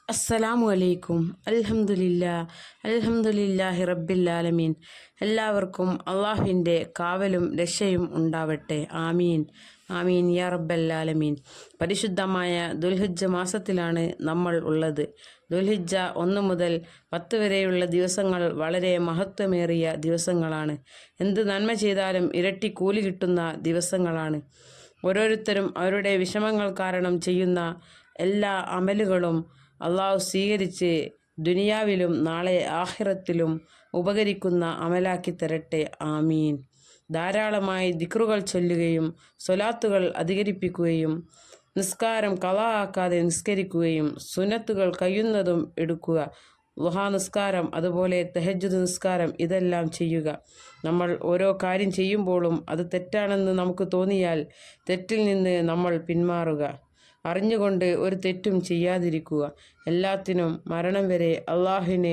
അസ്സലാമു അലൈക്കും. അൽഹംദുലില്ലാഹി റബ്ബിൽ ആലമീൻ. എല്ലാവർക്കും അള്ളാഹുവിൻ്റെ കാവലും രക്ഷയും ഉണ്ടാവട്ടെ. ആമീൻ ആമീൻ യാ റബ്ബൽ ആലമീൻ. പരിശുദ്ധമായ ദുൽഹിജ്ജ മാസത്തിലാണ് നമ്മൾ ഉള്ളത്. ദുൽഹിജ്ജ 1 മുതൽ 10 വരെയുള്ള ദിവസങ്ങൾ വളരെ മഹത്വമേറിയ ദിവസങ്ങളാണ്. എന്ത് നന്മ ചെയ്താലും ഇരട്ടി കൂലി കിട്ടുന്ന ദിവസങ്ങളാണ്. ഓരോരുത്തരും അവരുടെ വിഷമങ്ങൾ കാരണം ചെയ്യുന്ന എല്ലാ അമലുകളും അള്ളാഹു സ്വീകരിച്ച് ദുനിയാവിലും നാളെ ആഖിറത്തിലും ഉപകരിക്കുന്ന അമലാക്കി തരട്ടെ. ആമീൻ. ധാരാളമായി ദിക്റുകൾ ചൊല്ലുകയും സ്വലാത്തുകൾ അധികരിപ്പിക്കുകയും നിസ്കാരം ഖളാ ആക്കാതെ നിസ്കരിക്കുകയും സുന്നത്തുകൾ കഴിയുന്നതും എടുക്കുക. ളുഹാ നിസ്കാരം, അതുപോലെ തഹജ്ജുദ് നിസ്കാരം, ഇതെല്ലാം ചെയ്യുക. നമ്മൾ ഓരോ കാര്യം ചെയ്യുമ്പോഴും അത് തെറ്റാണെന്ന് നമുക്ക് തോന്നിയാൽ തെറ്റിൽ നിന്ന് നമ്മൾ പിന്മാറുക. അറിഞ്ഞുകൊണ്ട് ഒരു തെറ്റും ചെയ്യാതിരിക്കുക. എല്ലാത്തിനും മരണം വരെ അള്ളാഹുവിന്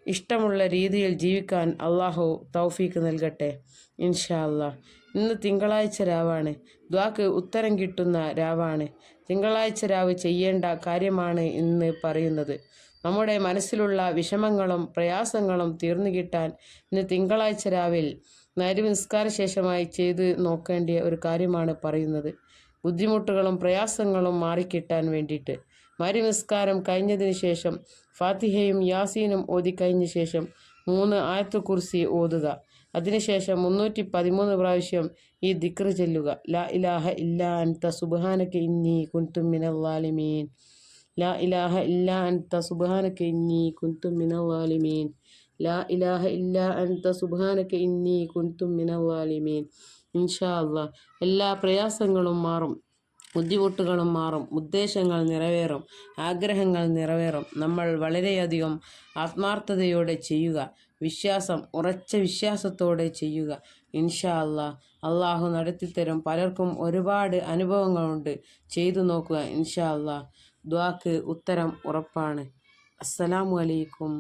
ഇഷ്ടമുള്ള രീതിയിൽ ജീവിക്കാൻ അള്ളാഹു തൗഫീക്ക് നൽകട്ടെ. ഇൻഷാ അല്ലാഹ്. ഇന്ന് തിങ്കളാഴ്ച രാവാണ്. ദുആക്ക് ഉത്തരം കിട്ടുന്ന രാവാണ്. തിങ്കളാഴ്ച രാവ് ചെയ്യേണ്ട കാര്യമാണ് ഇന്ന് പറയുന്നത്. നമ്മുടെ മനസ്സിലുള്ള വിഷമങ്ങളും പ്രയാസങ്ങളും തീർന്നു കിട്ടാൻ ഇന്ന് തിങ്കളാഴ്ച രാവിൽ മഗ്‌രിബ് നിസ്കാര ശേഷമായി ചെയ്ത് നോക്കേണ്ട ഒരു കാര്യമാണ് പറയുന്നത്. ബുദ്ധിമുട്ടുകളും പ്രയാസങ്ങളും മാറിക്കിട്ടാൻ വേണ്ടിയിട്ട് മഗ്‌രിബ് നിസ്കാരം കഴിഞ്ഞതിന് ശേഷം ഫാത്തിഹയും യാസീനും ഓതി കഴിഞ്ഞ ശേഷം 3 ആയത്തുൽ കുർസി ഓതുക. അതിനുശേഷം 313 പ്രാവശ്യം ഈ ദിക്ർ ചൊല്ലുക. ലാ ഇലാഹ ഇല്ലാ അൻത സുബ്ഹാനക ഇന്നി കുൻതു മിനൽ ളാലിമീൻ. ലാ ഇലാഹ ഇല്ലാ അൻത സുബ്ഹാനക ഇന്നി കുൻതു മിനൽ ളാലിമീൻ. ലാ ഇലാഹ ഇല്ലാ അൻത സുബ്ഹാനക ഇന്നി കുൻതു മിനൽ ളാലിമീൻ. ഇൻഷാ അല്ലാഹ് എല്ലാ പ്രയാസങ്ങളും മാറും, ബുദ്ധിമുട്ടുകളും മാറും, ഉദ്ദേശങ്ങൾ നിറവേറും, ആഗ്രഹങ്ങൾ നിറവേറും. നമ്മൾ വളരെയധികം ആത്മാർത്ഥതയോടെ ചെയ്യുക. ഉറച്ച വിശ്വാസത്തോടെ ചെയ്യുക. ഇൻഷാ അല്ലാഹ് അള്ളാഹു നടത്തിത്തരും. പലർക്കും ഒരുപാട് അനുഭവങ്ങളുണ്ട്. ചെയ്തു നോക്കുക. ഇൻഷാ അല്ലാഹ് ദുആക്ക് ഉത്തരം ഉറപ്പാണ്. അസ്സലാമു അലൈക്കും.